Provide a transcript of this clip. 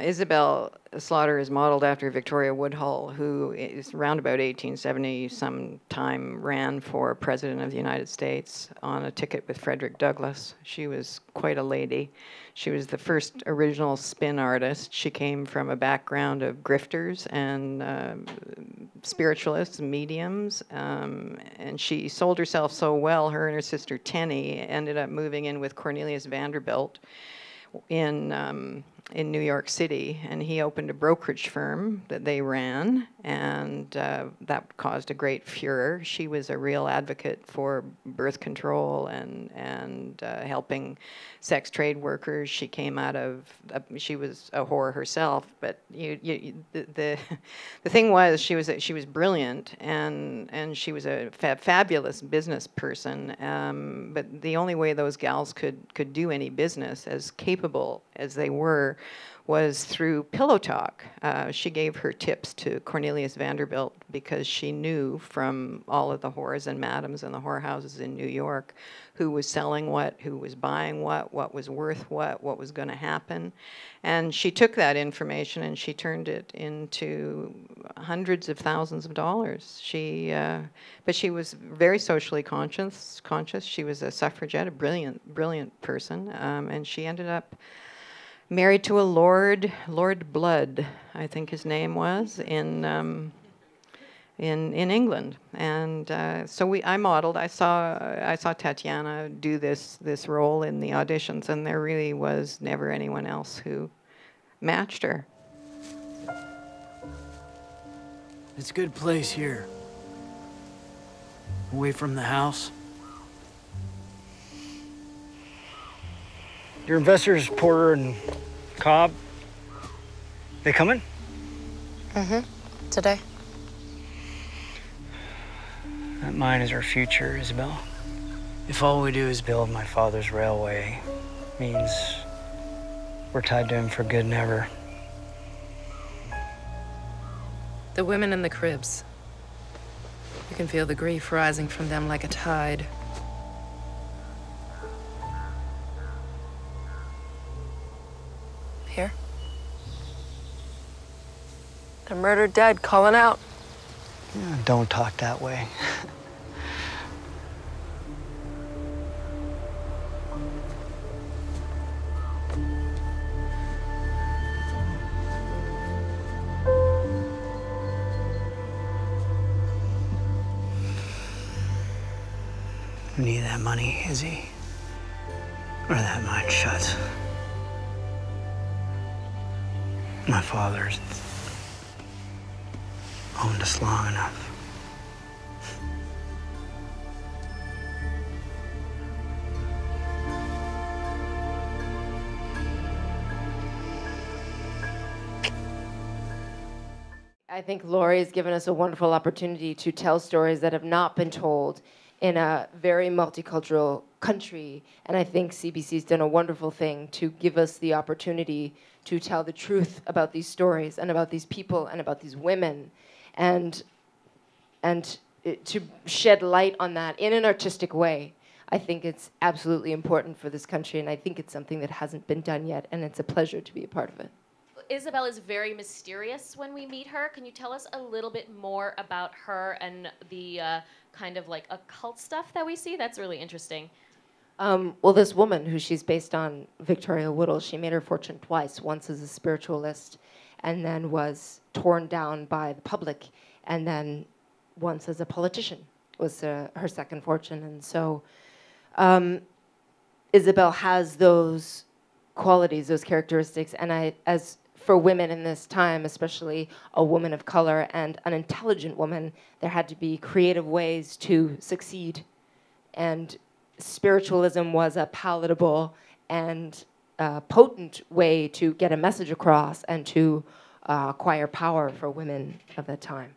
Isabelle Slotter is modeled after Victoria Woodhull, who is around about 1870 sometime ran for President of the United States on a ticket with Frederick Douglass. She was quite a lady. She was the first original spin artist. She came from a background of grifters and spiritualists, mediums, and she sold herself so well, her and her sister Tenny ended up moving in with Cornelius Vanderbilt in New York City, and he opened a brokerage firm that they ran, and that caused a great furor. She was a real advocate for birth control and helping sex trade workers. She came out of, she was a whore herself, but the thing was she was brilliant, and she was a fabulous business person, but the only way those gals could do any business, as capable as they were, was through pillow talk. She gave her tips to Cornelius Vanderbilt because she knew from all of the whores and madams in the whorehouses in New York who was selling what, who was buying what was worth what was going to happen. And she took that information and she turned it into hundreds of thousands of dollars. But she was very socially conscious. She was a suffragette, a brilliant person, and she ended up married to a Lord Blood, I think his name was, in England, and so I modeled. I saw Tattiawna do this role in the auditions, and there really was never anyone else who matched her. It's a good place here, away from the house. Your investors, Porter and Cobb, they coming? Mm-hmm. Today. That mine is our future, Isabelle. If all we do is build my father's railway, means we're tied to him for good and ever. The women in the cribs. You can feel the grief rising from them like a tide. Here. They're murdered dead, calling out. Yeah, don't talk that way. We need that money, Izzy. Or that mine shuts. My father's owned us long enough. I think Laurie has given us a wonderful opportunity to tell stories that have not been told in a very multicultural country. And I think CBC's done a wonderful thing to give us the opportunity to tell the truth about these stories and about these people and about these women, and to shed light on that in an artistic way. I think it's absolutely important for this country, and I think it's something that hasn't been done yet, and it's a pleasure to be a part of it. Isabelle is very mysterious when we meet her. Can you tell us a little bit more about her and the kind of like occult stuff that we see? That's really interesting. Well, this woman who she's based on, Victoria Woodhull, she made her fortune twice, once as a spiritualist and then was torn down by the public, and then once as a politician was her second fortune. And so Isabelle has those qualities, those characteristics, and as for women in this time, especially a woman of color and an intelligent woman, there had to be creative ways to succeed, and spiritualism was a palatable and potent way to get a message across and to acquire power for women of that time.